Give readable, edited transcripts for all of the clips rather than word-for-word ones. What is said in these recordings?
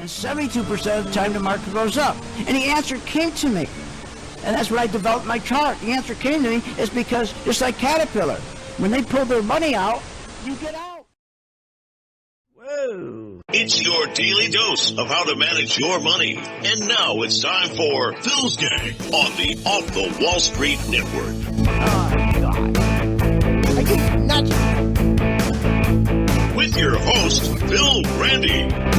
And 72% of the time the market goes up. And the answer came to me. And that's when I developed my chart. The answer came to me is because, just like Caterpillar, when they pull their money out, you get out. Whoa. It's your daily dose of how to manage your money. And now it's time for Phil's Gang on the Off the Wall Street Network. Oh, God. Are you nuts? With your host, Phil Grande. Bye.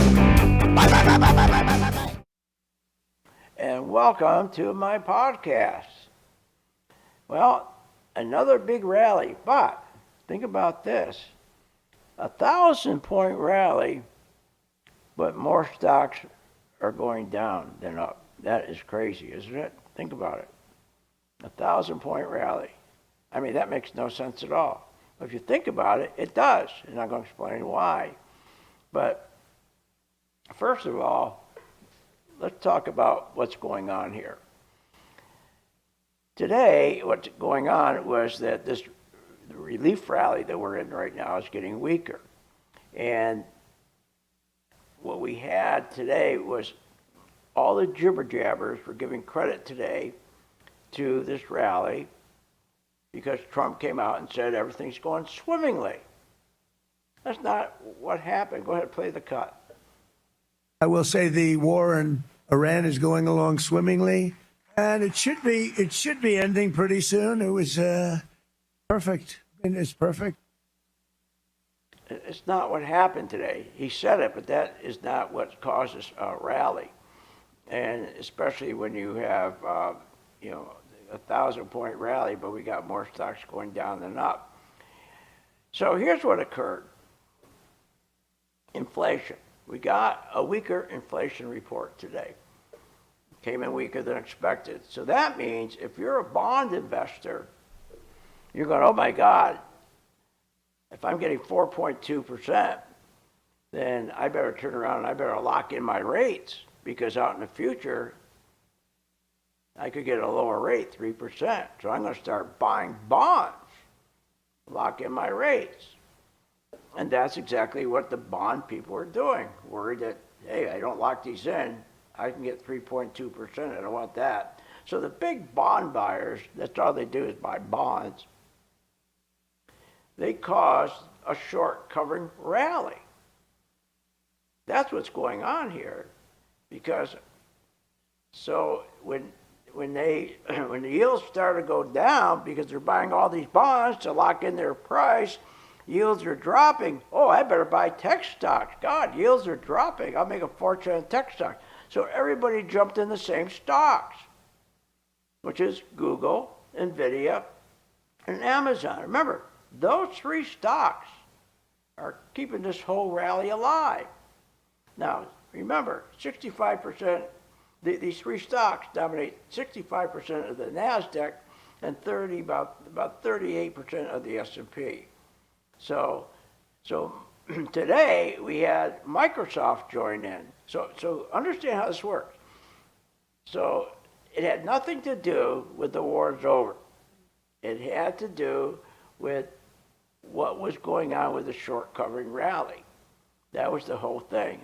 And welcome to my podcast. Well, another big rally, but think about this. 1,000-point rally, but more stocks are going down than up. That is crazy, isn't it? Think about it. 1,000-point rally. I mean, that makes no sense at all. But if you think about it, it does. And I'm going to explain why. But first of all, let's talk about what's going on here. Today, what's going on was that the relief rally that we're in right now is getting weaker. And what we had today was all the jibber jabbers were giving credit today to this rally because Trump came out and said everything's going swimmingly. That's not what happened. Go ahead, play the cut. I will say the war in Iran is going along swimmingly, and it should be ending pretty soon. It was perfect. And it's perfect. It's not what happened today. He said it, but that is not what causes a rally. And especially when you have, 1,000-point rally, but we got more stocks going down than up. So here's what occurred. Inflation. We got a weaker inflation report today. Came in weaker than expected. So that means if you're a bond investor, you're going, oh my God, if I'm getting 4.2%, then I better turn around and I better lock in my rates because out in the future, I could get a lower rate, 3%. So I'm going to start buying bonds, lock in my rates. And that's exactly what the bond people are doing. Worried that, hey, I don't lock these in, I can get 3.2%. I don't want that. So the big bond buyers, that's all they do is buy bonds. They caused a short covering rally. That's what's going on here. Because so when the yields start to go down because they're buying all these bonds to lock in their price, yields are dropping. Oh, I better buy tech stocks. God, yields are dropping. I'll make a fortune on tech stocks. So everybody jumped in the same stocks, which is Google, Nvidia, and Amazon. Remember, those three stocks are keeping this whole rally alive. Now, remember, 65%, these three stocks dominate 65% of the NASDAQ and about 38% of the S&P. So today we had Microsoft join in. So understand how this works. So it had nothing to do with the war's over. It had to do with what was going on with the short covering rally. That was the whole thing.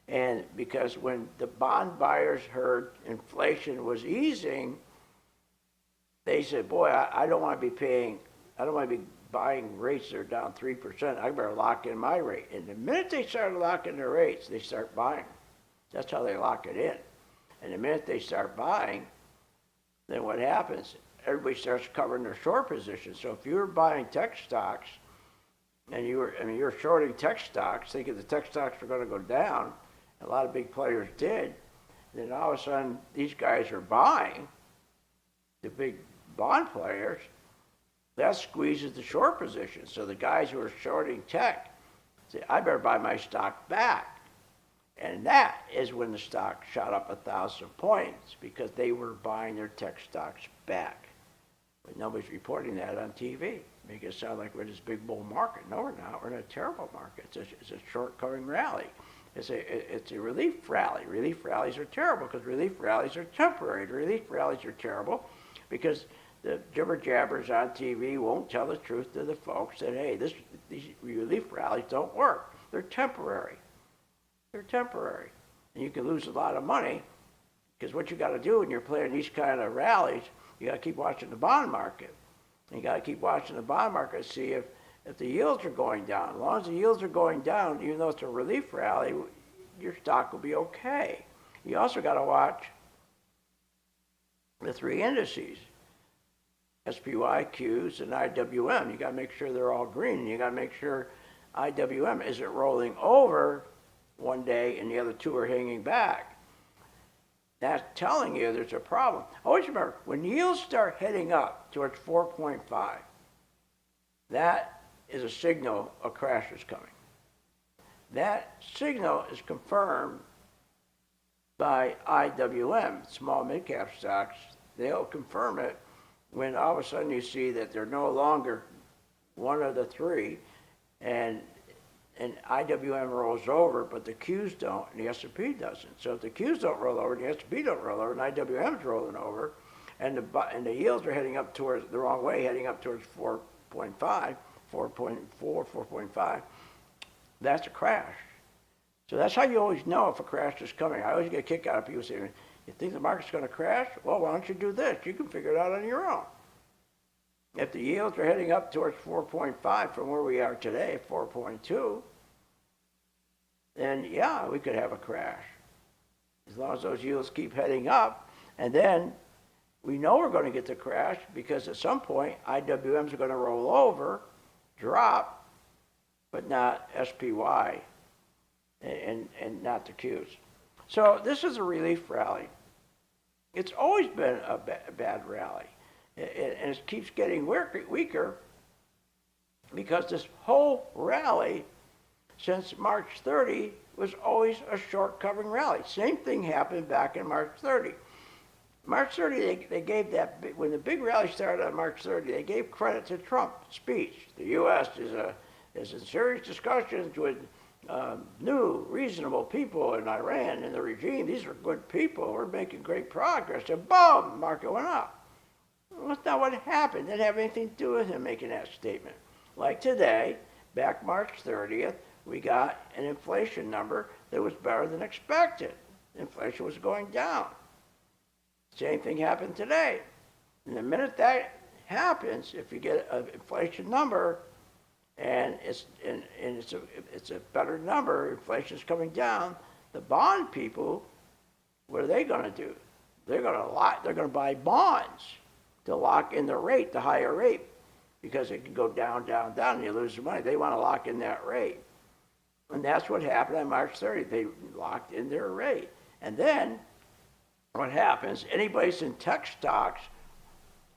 And because when the bond buyers heard inflation was easing, they said, boy, I don't want to be buying rates that are down 3%. I better lock in my rate. And the minute they started locking their rates, they start buying. That's how they lock it in. And the minute they start buying, then what happens? Everybody starts covering their short positions. So if you were buying tech stocks and you're shorting tech stocks, thinking the tech stocks are going to go down, a lot of big players did, then all of a sudden these guys are buying, the big bond players, that squeezes the short position. So the guys who are shorting tech say, I better buy my stock back. And that is when the stock shot up 1,000 points because they were buying their tech stocks back. But nobody's reporting that on TV. Make it sound like we're in this big bull market. No, we're not. We're in a terrible market. It's a short covering rally. It's a relief rally. Relief rallies are terrible because relief rallies are temporary. Relief rallies are terrible because the jibber jabbers on TV won't tell the truth to the folks that, hey, these relief rallies don't work. They're temporary. They're temporary. and you can lose a lot of money, because what you got to do when you're playing these kind of rallies, you got to keep watching the bond market. You got to keep watching the bond market to see if the yields are going down. As long as the yields are going down, even though it's a relief rally, your stock will be okay. You also got to watch the three indices, SPY, Qs, and IWM. You got to make sure they're all green. And you got to make sure IWM isn't rolling over one day and the other two are hanging back. That's telling you there's a problem. Always remember, when yields start heading up towards 4.5, that is a signal a crash is coming. That signal is confirmed by IWM, small mid-cap stocks. They'll confirm it when all of a sudden you see that they're no longer one of the three, and IWM rolls over, but the Qs don't, and the S&P doesn't. So if the Qs don't roll over, the S&P don't roll over, and IWM's rolling over, and the yields are heading up towards the wrong way, heading up towards 4.5, 4.4, 4.5, that's a crash. So that's how you always know if a crash is coming. I always get a kick out of people saying, you think the market's going to crash? Well, why don't you do this? You can figure it out on your own. If the yields are heading up towards 4.5 from where we are today, 4.2, then yeah, we could have a crash. As long as those yields keep heading up, and then we know we're going to get the crash because at some point IWMs are going to roll over, drop, but not SPY and not the Qs. So this is a relief rally. It's always been a bad rally. And it keeps getting weaker because this whole rally since March 30 was always a short covering rally. Same thing happened back in March 30. March 30, they gave that, when the big rally started on March 30, they gave credit to Trump's speech. The U.S. is in serious discussions with new, reasonable people in Iran and the regime. These are good people. We're making great progress. And boom, the market went up. Well, that's not what happened. It didn't have anything to do with him making that statement. Like today, back March 30th, we got an inflation number that was better than expected. Inflation was going down. Same thing happened today. And the minute that happens, if you get an inflation number and it's a better number, inflation's coming down, the bond people, what are they going to do? They're going to buy bonds to lock in the rate, the higher rate, because it can go down, down, down, and you lose the money. They want to lock in that rate. And that's what happened on March 30th. They locked in their rate. And then what happens, anybody's in tech stocks,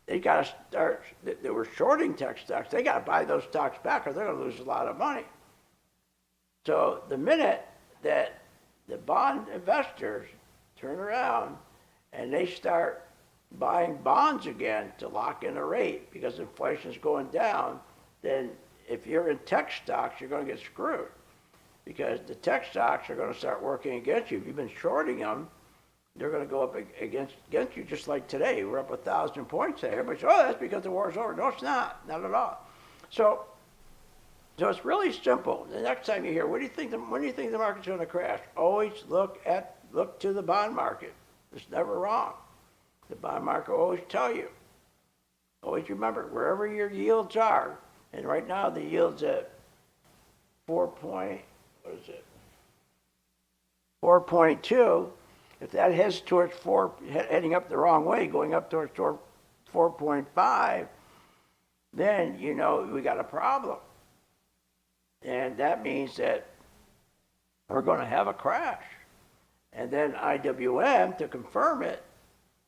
they got to start, they were shorting tech stocks. They got to buy those stocks back or they're going to lose a lot of money. So the minute that the bond investors turn around and they start buying bonds again to lock in a rate because inflation's going down, then if you're in tech stocks, you're going to get screwed because the tech stocks are going to start working against you. If you've been shorting them, they're going to go up against you just like today. We're up 1,000 points there. Everybody says, oh, that's because the war's over. No, it's not. Not at all. So it's really simple. The next time you hear, when do you think the market's going to crash? Always look to the bond market. It's never wrong. The bond market will always tell you. Always remember, wherever your yields are, and right now the yield's at 4.2. If that heads towards 4, heading up the wrong way, going up towards 4.5, then you know we got a problem. And that means that we're going to have a crash. And then IWM, to confirm it,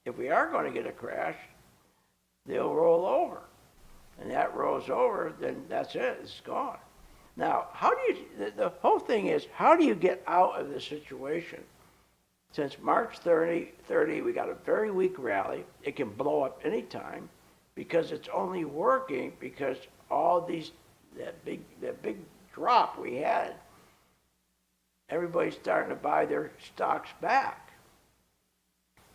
if we are going to get a crash, they'll roll over. And that rolls over, then that's it, it's gone. Now, the whole thing is, how do you get out of this situation? Since March 30, we got a very weak rally. It can blow up anytime because it's only working because all that big drop we had, everybody's starting to buy their stocks back.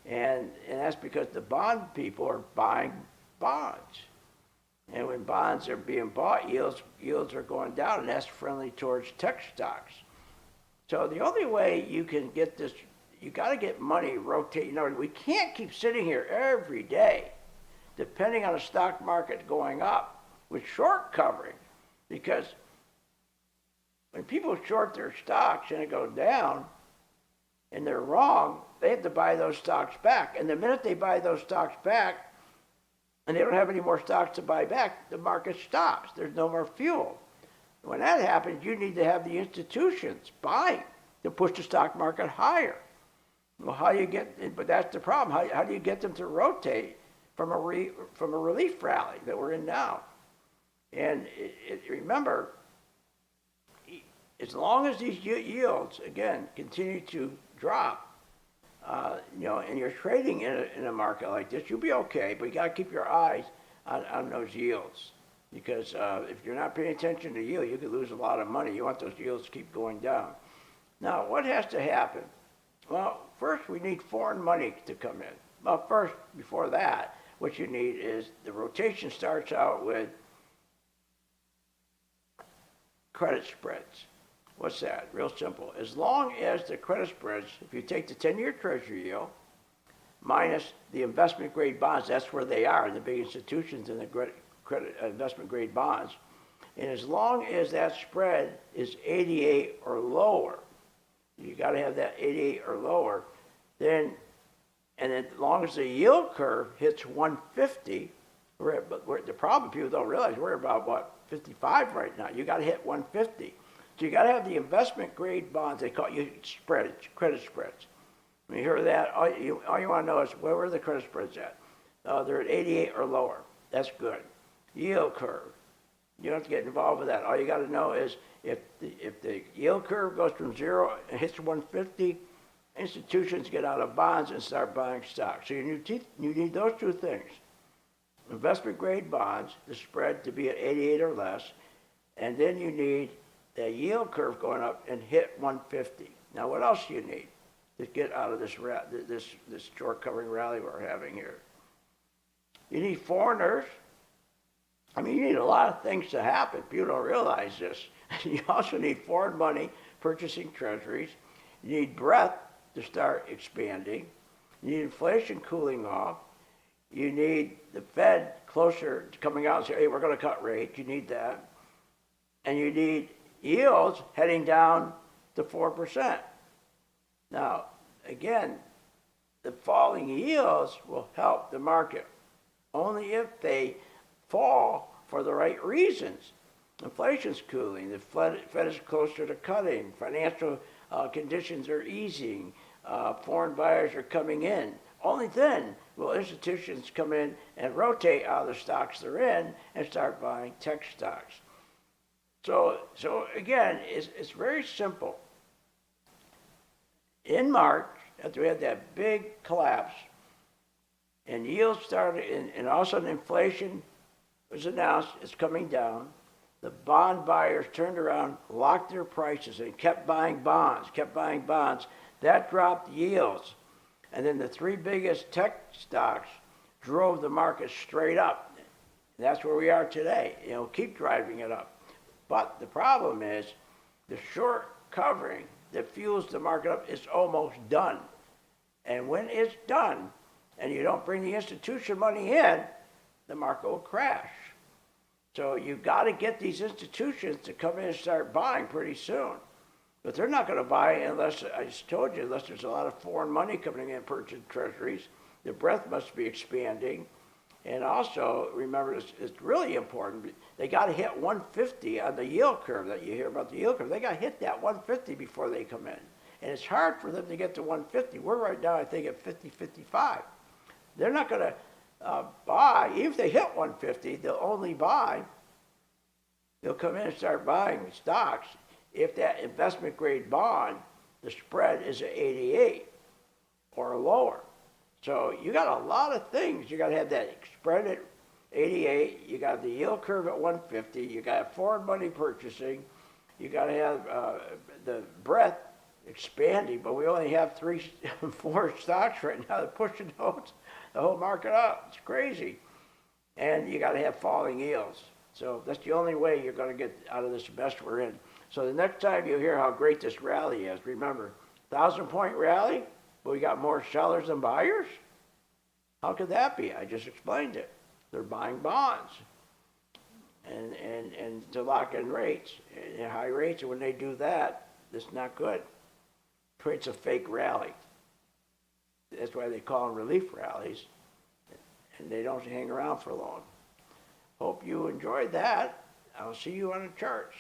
And that's because the bond people are buying bonds. And when bonds are being bought, yields are going down, and that's friendly towards tech stocks. So the only way you can get this, you got to get money rotate. You know, we can't keep sitting here every day, depending on the stock market going up with short covering, because when people short their stocks and it goes down, and they're wrong, they have to buy those stocks back. And the minute they buy those stocks back, and they don't have any more stocks to buy back, the market stops. There's no more fuel. When that happens, you need to have the institutions buying to push the stock market higher. Well, how do you get? But that's the problem. How do you get them to rotate from a relief rally that we're in now? And remember, as long as these yields again continue to drop, and you're trading in a market like this, you'll be okay. But you got to keep your eyes on those yields, because if you're not paying attention to yield, you could lose a lot of money. You want those yields to keep going down. Now, what has to happen? Well, first we need foreign money to come in. Well, first, before that, what you need is the rotation starts out with credit spreads. What's that? Real simple. As long as the credit spreads, if you take the 10-year Treasury yield minus the investment grade bonds, that's where they are, the big institutions and the credit investment grade bonds. And as long as that spread is 88 or lower, you got to have that 88 or lower, then, and as long as the yield curve hits 150, the problem people don't realize, we're about, what, 55 right now. You got to hit 150. So you got to have the investment grade bonds. They call you spreads, credit spreads. When you hear that, all you want to know is where are the credit spreads at? They're at 88 or lower. That's good. Yield curve. You don't have to get involved with that. All you got to know is if the yield curve goes from 0 and hits 150, institutions get out of bonds and start buying stocks. So you need those two things: investment grade bonds, the spread to be at 88 or less, and then you need the yield curve going up and hit 150. Now, what else do you need to get out of this short covering rally we're having here? You need foreigners. I mean, you need a lot of things to happen. People don't realize this. You also need foreign money purchasing treasuries. You need breadth to start expanding. You need inflation cooling off. You need the Fed closer to coming out and say, hey, we're going to cut rates. You need that. And you need yields heading down to 4%. Now, again, the falling yields will help the market only if they fall for the right reasons. Inflation's cooling, the Fed is closer to cutting, financial conditions are easing, foreign buyers are coming in. Only then will institutions come in and rotate out of the stocks they're in and start buying tech stocks. So again, it's very simple. In March, after we had that big collapse, and yields started, and all of a sudden inflation was announced, it's coming down, the bond buyers turned around, locked their prices, and kept buying bonds. That dropped yields. And then the three biggest tech stocks drove the market straight up. And that's where we are today. Keep driving it up. But the problem is the short covering that fuels the market up is almost done. And when it's done and you don't bring the institution money in, the market will crash. So you've got to get these institutions to come in and start buying pretty soon. But they're not going to buy unless, I just told you, unless there's a lot of foreign money coming in purchasing treasuries. The breadth must be expanding. And also, remember, it's really important, they got to hit 150 on the yield curve that you hear about the yield curve. They got to hit that 150 before they come in. And it's hard for them to get to 150. We're right now, I think, at 50, 55. They're not going to buy. Even if they hit 150, they'll only buy. They'll come in and start buying stocks if that investment grade bond, the spread is at 88 or lower. So you got a lot of things. You got to have that spread at 88. You got the yield curve at 150. You got foreign money purchasing. You got to have the breadth expanding. But we only have 4 stocks right now that pushing the whole market up. It's crazy. And you got to have falling yields. So that's the only way you're going to get out of this mess we're in. So the next time you hear how great this rally is, remember, 1,000-point rally, but we got more sellers than buyers? How could that be? I just explained it. They're buying bonds and to lock in rates, and high rates, and when they do that, it's not good. It creates a fake rally. That's why they call them relief rallies, and they don't hang around for long. Hope you enjoyed that. I'll see you on the charts.